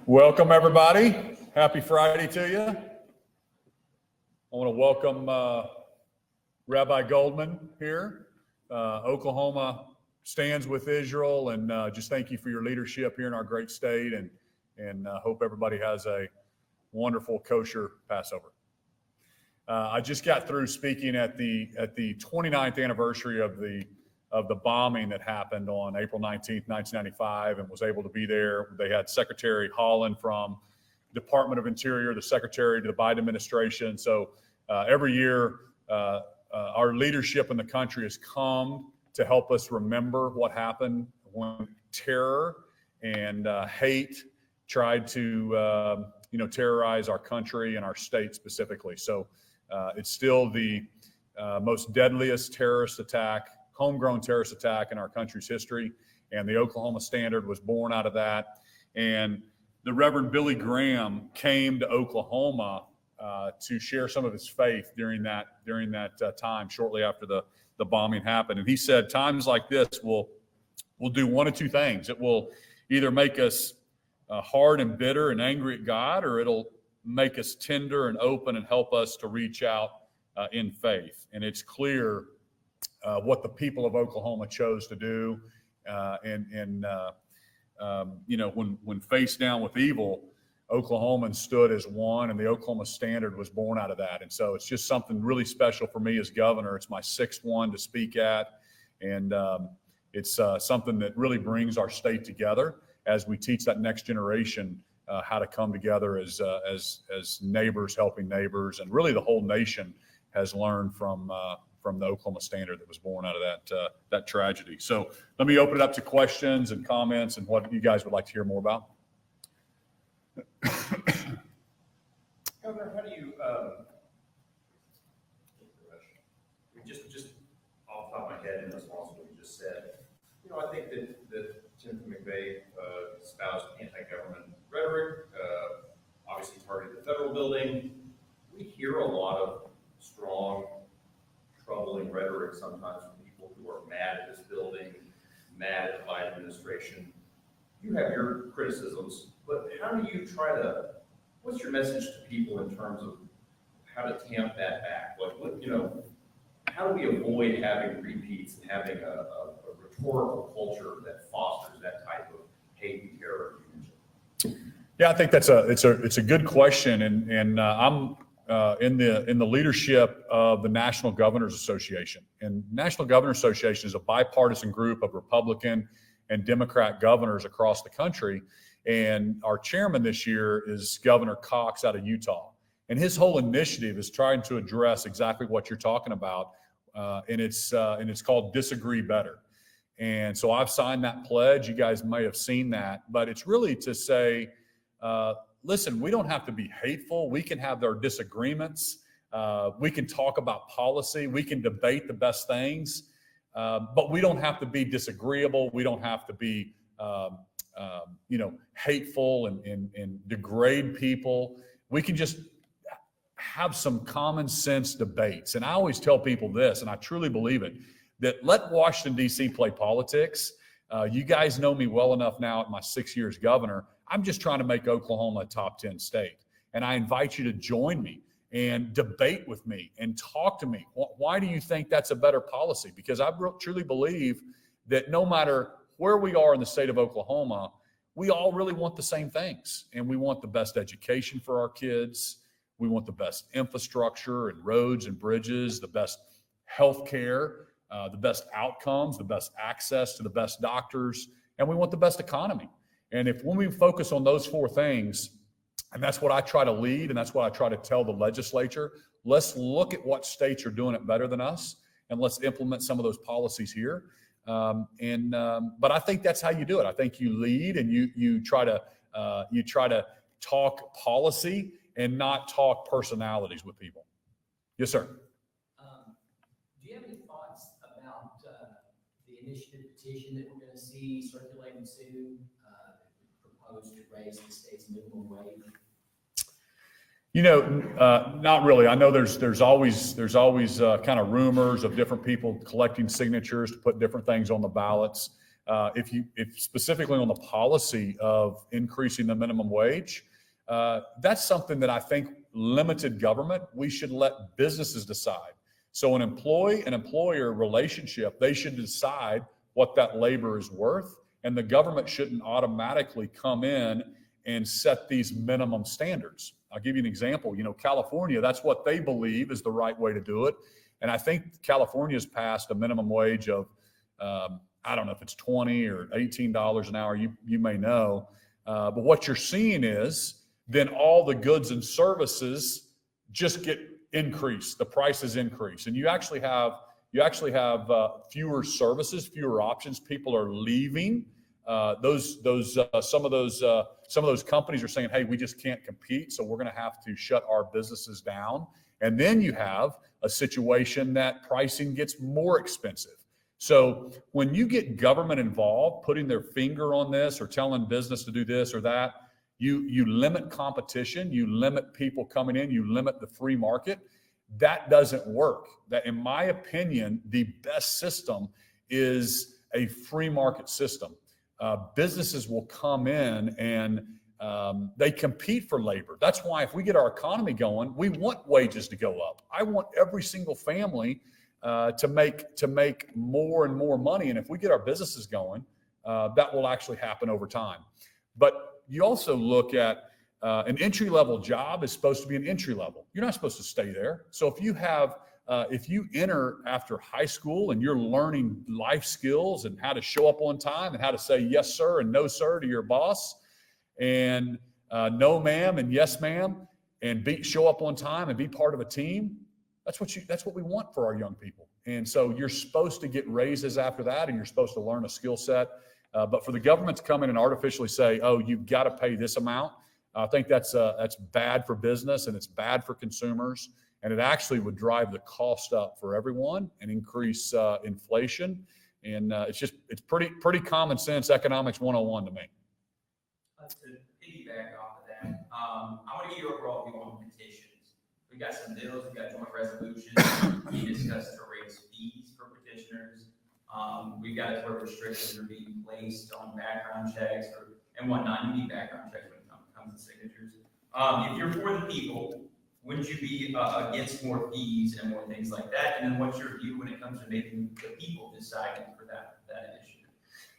Welcome, everybody. Happy Friday to you. I want to welcome Rabbi Goldman here. Oklahoma stands with Israel, and just thank you for your leadership here in our great state, and hope everybody has a wonderful kosher Passover. I just got through speaking at the 29th anniversary of the bombing that happened on April 19th, 1995, and was able to be there. They had Secretary Holland from Department of Interior, the Secretary to the Biden administration. So every year, our leadership in the country has come to help us remember what happened when terror and hate tried to terrorize our country and our state specifically. So it's still the most deadliest terrorist attack, homegrown terrorist attack in our country's history. And the Oklahoma Standard was born out of that. And the Reverend Billy Graham came to Oklahoma to share some of his faith during that time, shortly after the bombing happened. And he said, times like this will do one of two things. It will either make us hard and bitter and angry at God, or it'll make us tender and open and help us to reach out in faith. And it's clear what the people of Oklahoma chose to do, when faced down with evil, Oklahomans stood as one, and the Oklahoma Standard was born out of that. And so it's just something really special for me as governor. It's my sixth one to speak at, and it's something that really brings our state together as we teach that next generation how to come together as neighbors helping neighbors, and really the whole nation has learned from the Oklahoma Standard that was born out of that tragedy. So let me open it up to questions and comments and what you guys would like to hear more about. Governor, how do you, just off the top of my head in response to what you just said, I think that Timothy McVeigh espoused anti-government rhetoric, obviously targeted the federal building. We hear a lot of strong, troubling rhetoric sometimes from people who are mad at this building, mad at the Biden administration. You have your criticisms, but how do you what's your message to people in terms of how to tamp that back? How do we avoid having repeats and having a rhetorical culture that fosters that type of hate and terror you mentioned? Yeah, I think it's a good question, and I'm in the leadership of the National Governors Association. And National Governors Association is a bipartisan group of Republican and Democrat governors across the country. And our chairman this year is Governor Cox out of Utah. And his whole initiative is trying to address exactly what you're talking about. And it's called Disagree Better. And so I've signed that pledge. You guys may have seen that, but it's really to say, listen, we don't have to be hateful. We can have our disagreements. We can talk about policy. We can debate the best things, but we don't have to be disagreeable. We don't have to be, hateful and degrade people. We can just have some common sense debates. And I always tell people this, and I truly believe it, that let Washington, D.C. play politics. You guys know me well enough now at my 6 years governor. I'm just trying to make Oklahoma a top 10 state. And I invite you to join me and debate with me and talk to me. Why do you think that's a better policy? Because I truly believe that no matter where we are in the state of Oklahoma, we all really want the same things. And we want the best education for our kids. We want the best infrastructure and roads and bridges, the best health care, the best outcomes, the best access to the best doctors, and we want the best economy. And when we focus on those four things, and that's what I try to lead, and that's what I try to tell the legislature, let's look at what states are doing it better than us, and let's implement some of those policies here. But I think that's how you do it. I think you lead and you try to talk policy and not talk personalities with people. Yes, sir. Do you have any thoughts about the initiative petition that we're going to see circulating soon, proposed to raise the state's minimum wage? Not really. I know there's always kind of rumors of different people collecting signatures to put different things on the ballots. if specifically on the policy of increasing the minimum wage, that's something that I think limited government, we should let businesses decide. So an employee and employer relationship, they should decide what that labor is worth, and the government shouldn't automatically come in and set these minimum standards. I'll give you an example. California, that's what they believe is the right way to do it. And I think California's passed a minimum wage of, I don't know if it's $20 or $18 an hour, you may know. But what you're seeing is then all the goods and services just get increased. The prices increase. And you actually have fewer services, fewer options. People are leaving. Some of those companies are saying, hey, we just can't compete, so we're going to have to shut our businesses down. And then you have a situation that pricing gets more expensive. So when you get government involved, putting their finger on this or telling business to do this or that, you limit competition, you limit people coming in, you limit the free market. That doesn't work. That, in my opinion, the best system is a free market system. Businesses will come in and they compete for labor. That's why if we get our economy going, we want wages to go up. I want every single family to make more and more money. And if we get our businesses going, that will actually happen over time. But you also look at an entry-level job is supposed to be an entry level. You're not supposed to stay there. So if you enter after high school and you're learning life skills and how to show up on time and how to say yes, sir, and no, sir to your boss, and no, ma'am, and yes, ma'am, and show up on time and be part of a team, that's what we want for our young people. And so you're supposed to get raises after that, and you're supposed to learn a skill set. But for the government to come in and artificially say, oh, you've got to pay this amount, I think that's bad for business and it's bad for consumers. And it actually would drive the cost up for everyone and increase inflation. And it's pretty common sense economics 101 to me. To piggyback off of that, I want to get your overall view on petitions. We got some bills, we got joint resolutions. We discussed to raise fees for petitioners. We've got it where restrictions are being placed on background checks and whatnot. You need background checks when it comes to signatures. If you're for the people, wouldn't you be against more fees and more things like that? And then what's your view when it comes to making the people deciding for that initiative?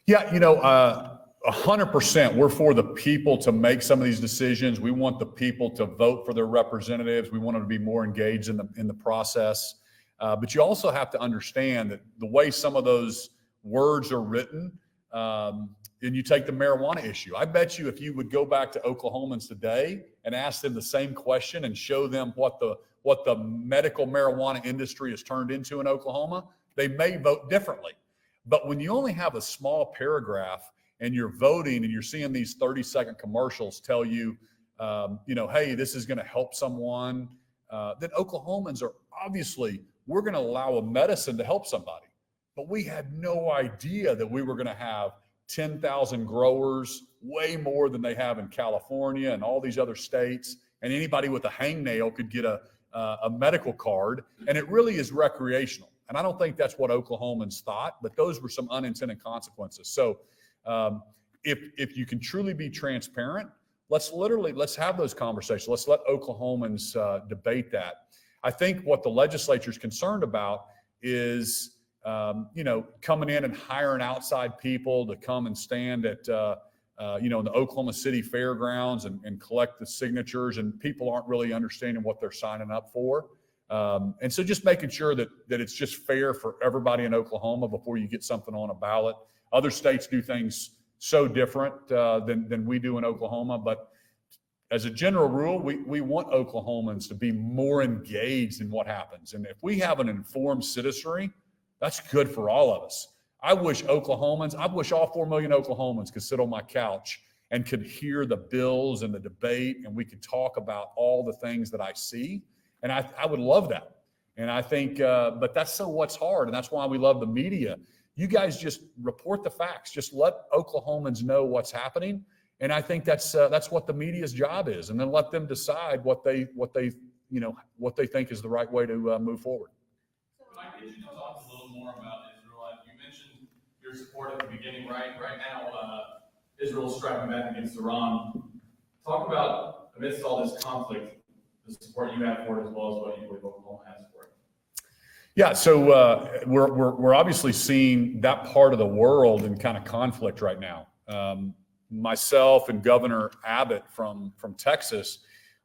Yeah, 100%. We're for the people to make some of these decisions. We want the people to vote for their representatives. We want them to be more engaged in the process. But you also have to understand that the way some of those words are written, and you take the marijuana issue. I bet you if you would go back to Oklahomans today and ask them the same question and show them what the medical marijuana industry has turned into in Oklahoma, they may vote differently. But when you only have a small paragraph and you're voting and you're seeing these 30-second commercials tell you, hey, this is going to help someone, then Oklahomans are obviously, we're going to allow a medicine to help somebody. But we had no idea that we were going to have 10,000 growers, way more than they have in California and all these other states. And anybody with a hangnail could get a medical card. And it really is recreational. And I don't think that's what Oklahomans thought, but those were some unintended consequences. So if you can truly be transparent, let's have those conversations. Let's let Oklahomans debate that. I think what the legislature is concerned about is, coming in and hiring outside people to come and stand at, in the Oklahoma City fairgrounds and collect the signatures, and people aren't really understanding what they're signing up for. And so just making sure that it's just fair for everybody in Oklahoma before you get something on a ballot. Other states do things so different than we do in Oklahoma, but as a general rule, we want Oklahomans to be more engaged in what happens. And if we have an informed citizenry, that's good for all of us. I wish all 4 million Oklahomans could sit on my couch and could hear the bills and the debate, and we could talk about all the things that I see. And I would love that. And I think, but that's what's hard. And that's why we love the media. You guys just report the facts. Just let Oklahomans know what's happening. And I think that's what the media's job is. And then let them decide what they think is the right way to move forward. Can I get you to talk a little more about Israelite? You mentioned your your support at the beginning, right? Right now, Israel's striking back against Iran. Talk about, amidst all this conflict, the support you have for it as well as what you believe Oklahoma has for it. Yeah, so we're obviously seeing that part of the world in kind of conflict right now. Myself and Governor Abbott from Texas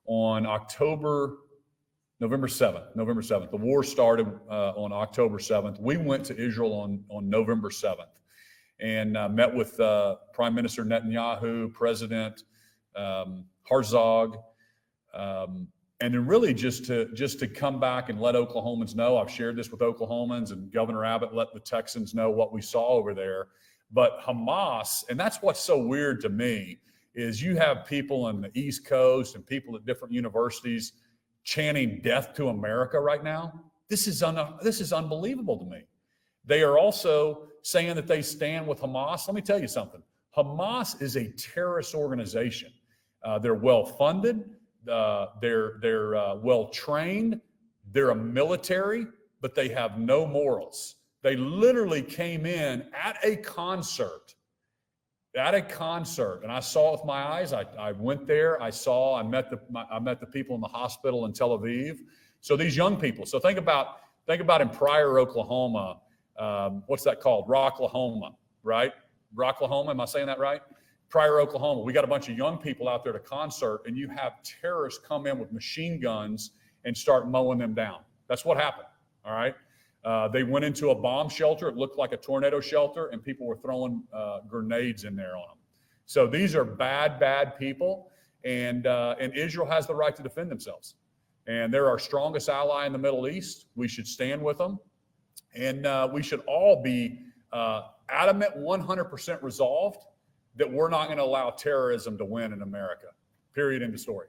on November 7th. The war started on October 7th. We went to Israel on November 7th and met with Prime Minister Netanyahu, President Herzog, and then really just to come back and let Oklahomans know. I've shared this with Oklahomans, and Governor Abbott let the Texans know what we saw over there. But Hamas, and that's what's so weird to me, is you have people on the East Coast and people at different universities chanting death to America right now. This is unbelievable to me. They are also saying that they stand with Hamas. Let me tell you something. Hamas is a terrorist organization. They're well-funded. They're well-trained. They're a military, but they have no morals. They literally came in at a concert, and I saw it with my eyes. I went there. I met the people in the hospital in Tel Aviv. So these young people. So think about in Pryor, Oklahoma. What's that called? Rocklahoma, right? Rocklahoma. Am I saying that right? Pryor, Oklahoma. We got a bunch of young people out there to concert, and you have terrorists come in with machine guns and start mowing them down. That's what happened. All right. They went into a bomb shelter. It looked like a tornado shelter, and people were throwing grenades in there on them. So these are bad people, and Israel has the right to defend themselves. And they're our strongest ally in the Middle East. We should stand with them, and we should all be adamant, 100% resolved that we're not going to allow terrorism to win in America. Period. End of story.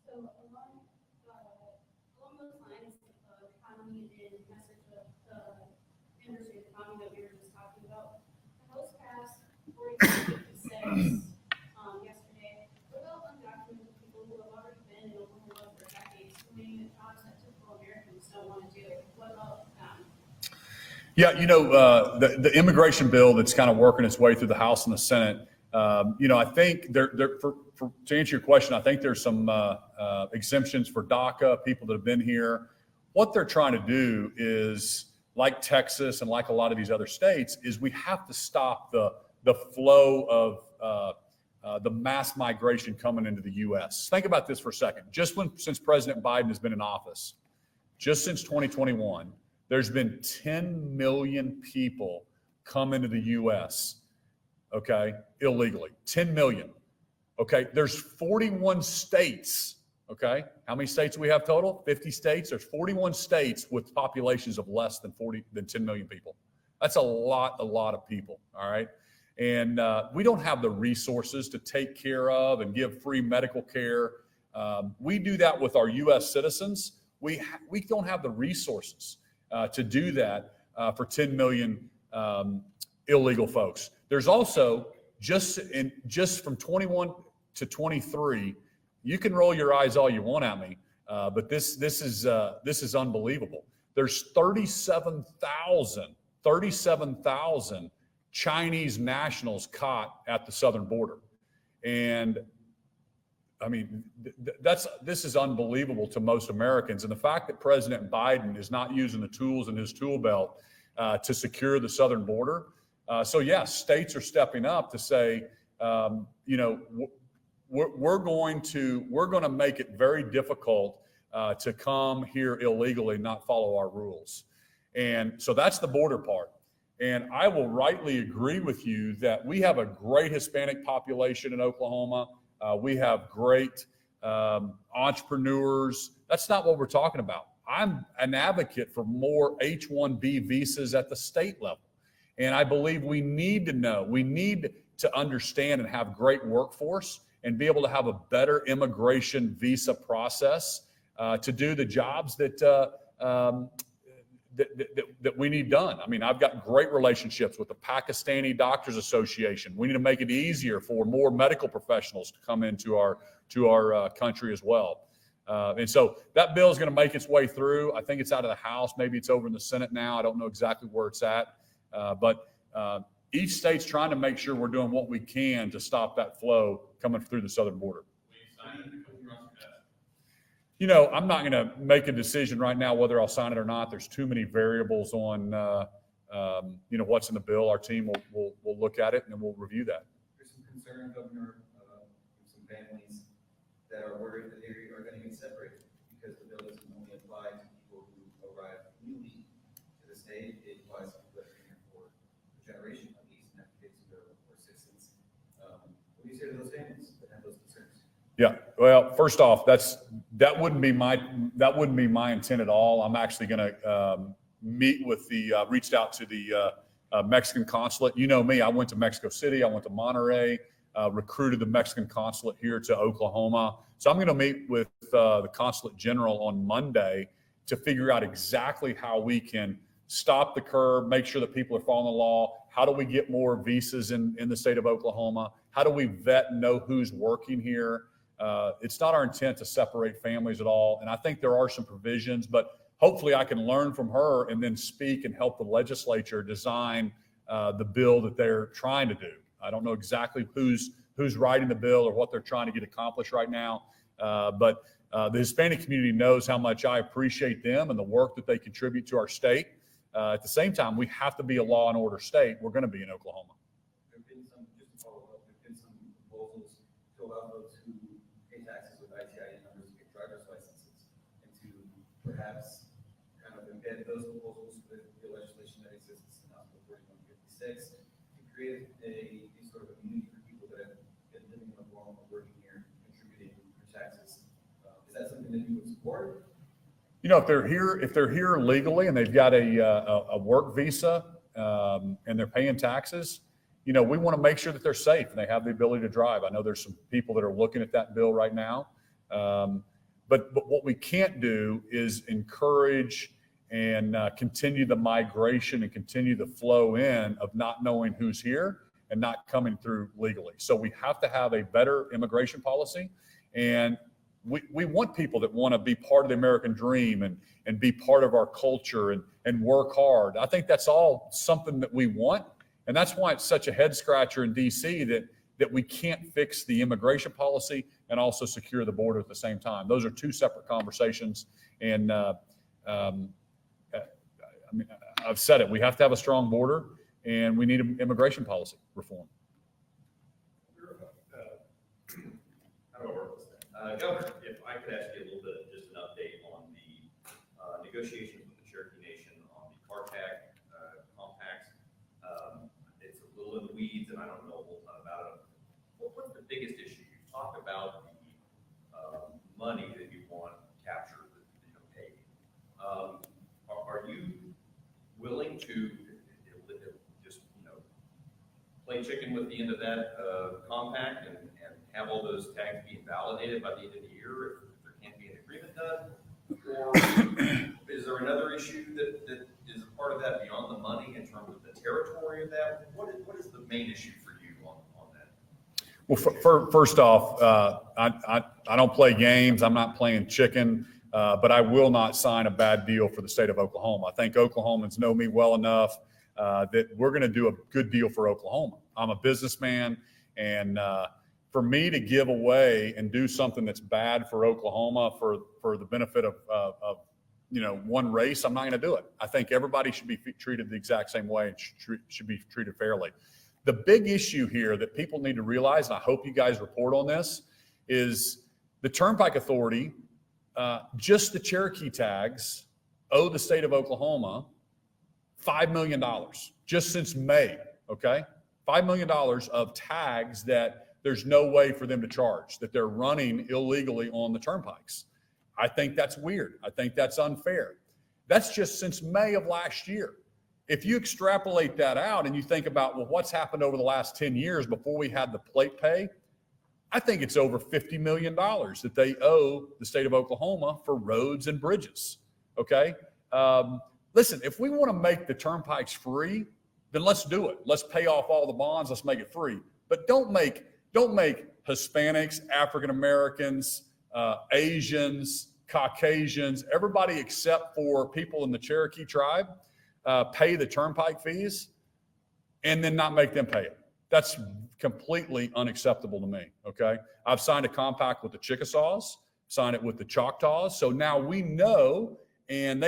So along those lines, the economy and message of the industry economy that we were just talking about, the House passed 4256 yesterday. What about undocumented people who have already been in Oklahoma for decades doing jobs that typical Americans don't want to do? What about them? Yeah, the immigration bill that's kind of working its way through the House and the Senate. I think to answer your question, I think there's some exemptions for DACA, people that have been here. What they're trying to do is, like Texas and like a lot of these other states, is we have to stop the flow of the mass migration coming into the U.S. Think about this for a second. Since President Biden has been in office, just since 2021, there's been 10 million people come into the U.S., okay, illegally. 10 million. Okay, there's 41 states, okay? How many states do we have total? 50 states. There's 41 states with populations of less than 10 million people. That's a lot of people, all right? And we don't have the resources to take care of and give free medical care. We do that with our U.S. citizens. We don't have the resources to do that for 10 million illegal folks. There's also just from 21 to 23, you can roll your eyes all you want at me, but this is unbelievable. There's 37,000 Chinese nationals caught at the southern border, and I mean this is unbelievable to most Americans. And the fact that President Biden is not using the tools in his tool belt to secure the southern border. So yes, states are stepping up to say, we're going to make it very difficult to come here illegally and not follow our rules. And so that's the border part. And I will rightly agree with you that we have a great Hispanic population in Oklahoma. We have great entrepreneurs. That's not what we're talking about. I'm an advocate for more H-1B visas at the state level. And I believe we need to understand and have great workforce and be able to have a better immigration visa process to do the jobs that we need done. I mean, I've got great relationships with the Pakistani Doctors Association. We need to make it easier for more medical professionals to come into our country as well. And so that bill is going to make its way through. I think it's out of the House. Maybe it's over in the Senate now. I don't know exactly where it's at. But each state's trying to make sure we're doing what we can to stop that flow coming through the southern border. Will you sign it because you're on some pass? You know, I'm not going to make a decision right now whether I'll sign it or not. There's too many variables on, you know, what's in the bill. Our team will look at it and then we'll review that. There's some concern, Governor, some families that are worried that they are going to get separated because the bill doesn't only apply to people who arrive newly to the state. It applies to people that have been here for a generation at least, and have kids who are citizens. What do you say to those families that have those concerns? Yeah. Well, first off, that wouldn't be my intent at all. I'm actually going to meet with reached out to the Mexican consulate. You know me, I went to Mexico City, I went to Monterey, recruited the Mexican consulate here to Oklahoma. So I'm going to meet with the consulate general on Monday to figure out exactly how we can stop the curve, make sure that people are following the law. How do we get more visas in the state of Oklahoma? How do we vet and know who's working here? It's not our intent to separate families at all. And I think there are some provisions, but hopefully I can learn from her and then speak and help the legislature design the bill that they're trying to do. I don't know exactly who's writing the bill or what they're trying to get accomplished right now. But the Hispanic community knows how much I appreciate them and the work that they contribute to our state. At the same time, we have to be a law and order state. We're going to be in Oklahoma. There have been some, just to follow up, there have been some proposals to allow those who pay taxes with ITIN numbers to get driver's licenses, and to perhaps kind of embed those proposals with the legislation that exists in House Bill 4156 to create a sort of immunity for people that have been living in Oklahoma, working here, contributing their taxes. Is that something that you would support? You know, if they're here legally and they've got a work visa and they're paying taxes, you know, we want to make sure that they're safe and they have the ability to drive. I know there's some people that are looking at that bill right now. But what we can't do is encourage and continue the migration and continue the flow in of not knowing who's here and not coming through legally. So we have to have a better immigration policy. And we want people that want to be part of the American dream and be part of our culture and work hard. I think that's all something that we want. And that's why it's such a head scratcher in DC that we can't fix the immigration policy and also secure the border at the same time. Those are two separate conversations. And I mean, I've said it, we have to have a strong border and we need an immigration policy reform. How do I work this thing? Governor, if I could ask you a little bit, just an update on the negotiations with the Cherokee Nation on the CARTAC compacts. It's a little in the weeds and I don't know a whole ton about it. What's the biggest issue? You talk about the money that you want captured, paid. Are you willing to just, play chicken with the end of that compact and have all those tags being validated by the end of the year if there can't be an agreement done? Or is there another issue that is a part of that beyond the money in terms of the territory of that? What is the main issue for you on that? Well, first off, I don't play games. I'm not playing chicken, but I will not sign a bad deal for the state of Oklahoma. I think Oklahomans know me well enough that we're going to do a good deal for Oklahoma. I'm a businessman, and for me to give away and do something that's bad for Oklahoma for the benefit of one race, I'm not going to do it. I think everybody should be treated the exact same way and should be treated fairly. The big issue here that people need to realize, and I hope you guys report on this, is the Turnpike Authority, just the Cherokee tags, owe the state of Oklahoma $5 million just since May, okay? $5 million of tags that there's no way for them to charge, that they're running illegally on the turnpikes. I think that's weird. I think that's unfair. That's just since May of last year. If you extrapolate that out and you think about, well, what's happened over the last 10 years before we had the plate pay, I think it's over $50 million that they owe the state of Oklahoma for roads and bridges, okay? Listen, if we want to make the turnpikes free, then let's do it. Let's pay off all the bonds. Let's make it free. But don't make Hispanics, African Americans, Asians, Caucasians, everybody except for people in the Cherokee tribe pay the turnpike fees. and then not make them pay it. That's completely unacceptable to me, okay? I've signed a compact with the Chickasaws, signed it with the Choctaws, so now we know, and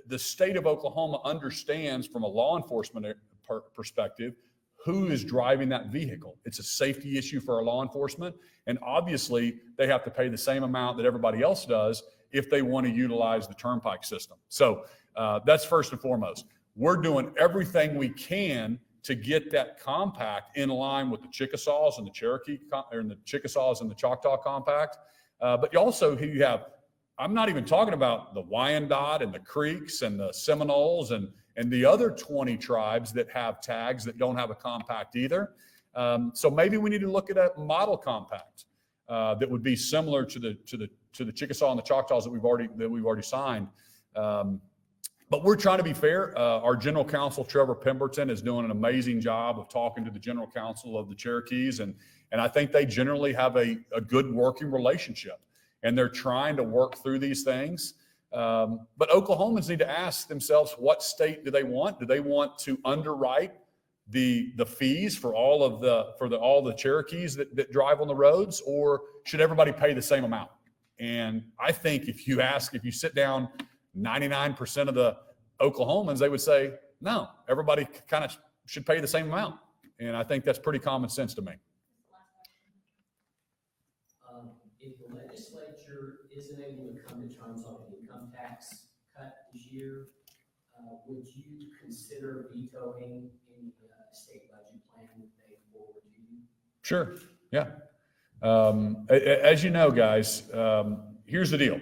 the state of Oklahoma understands from a law enforcement perspective who is driving that vehicle. It's a safety issue for our law enforcement, and obviously they have to pay the same amount that everybody else does if they want to utilize the turnpike system. So that's first and foremost. We're doing everything we can to get that compact in line with the Chickasaws and the Cherokee, or the Chickasaws and the Choctaw compact. But you have, I'm not even talking about the Wyandotte and the Creeks and the Seminoles and the other 20 tribes that have tags that don't have a compact either. So maybe we need to look at a model compact that would be similar to the Chickasaw and the Choctaws that we've already signed. But we're trying to be fair. Our general counsel, Trevor Pemberton, is doing an amazing job of talking to the general counsel of the Cherokees. And I think they generally have a good working relationship. And they're trying to work through these things. But Oklahomans need to ask themselves, what state do they want? Do they want to underwrite the fees for all the Cherokees that drive on the roads, or should everybody pay the same amount? And I think if you sit down 99% of the Oklahomans, they would say, no, everybody kind of should pay the same amount. And I think that's pretty common sense to me. If the legislature isn't able to come to terms on an income tax cut this year, would you consider vetoing any state budget plan that they forward to you? Sure. Yeah. As you know, guys, here's the deal.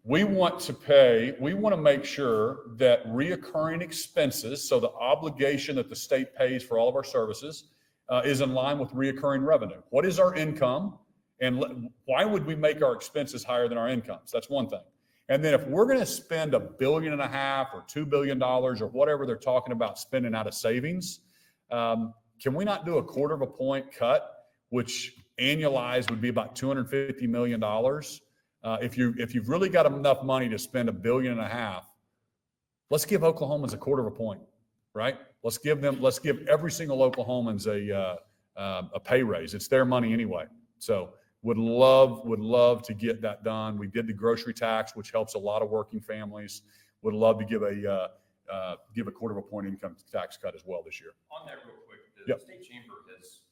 We want to make sure that reoccurring expenses, so the obligation that the state pays for all of our services, is in line with reoccurring revenue. What is our income? And why would we make our expenses higher than our incomes? That's one thing. And then if we're going to spend $1.5 billion or $2 billion or whatever they're talking about spending out of savings, can we not do a 1/4 point cut, which annualized would be about $250 million? If you've really got enough money to spend $1.5 billion, let's give Oklahomans a 1/4 point, right? Let's give every single Oklahomans a pay raise. It's their money anyway. So would love to get that done. We did the grocery tax, which helps a lot of working families. Would love to give a 1/4 point income tax cut as well this year. On that real quick, the Yep. state chamber has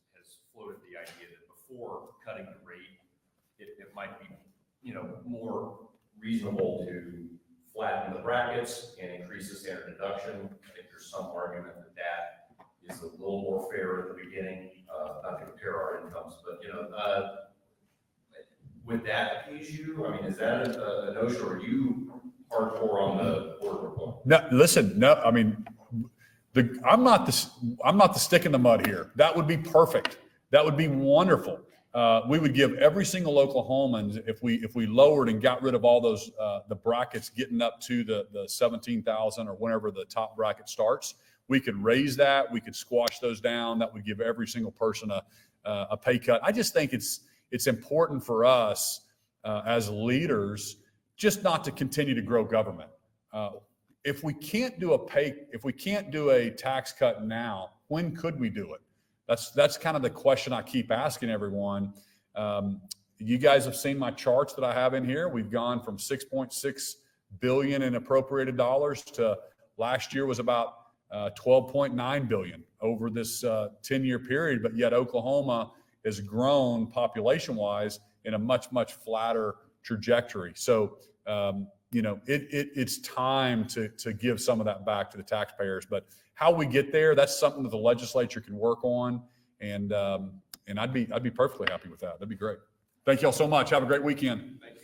floated the idea that before cutting the rate, it might be, more reasonable to flatten the brackets and increase the standard deduction. I think there's some argument that is a little more fair at the beginning, not to compare our incomes, but, would that appease you? I mean, is that a notion, or are you hardcore on the 1/4 point? No, listen, no, I mean, I'm not the stick in the mud here. That would be perfect. That would be wonderful. We would give every single Oklahoman, if we lowered and got rid of all those the brackets getting up to the 17,000 or whenever the top bracket starts, we could raise that. We could squash those down. That would give every single person a pay cut. I just think it's important for us as leaders just not to continue to grow government. If we can't do a tax cut now, when could we do it? That's kind of the question I keep asking everyone. You guys have seen my charts that I have in here. We've gone from 6.6 billion in appropriated dollars to last year was about 12.9 billion over this 10-year period. But yet Oklahoma has grown population-wise in a much, much flatter trajectory. So, it's time to give some of that back to the taxpayers. But how we get there, that's something that the legislature can work on. And I'd be perfectly happy with that. That'd be great. Thank you all so much. Have a great weekend. Thank you.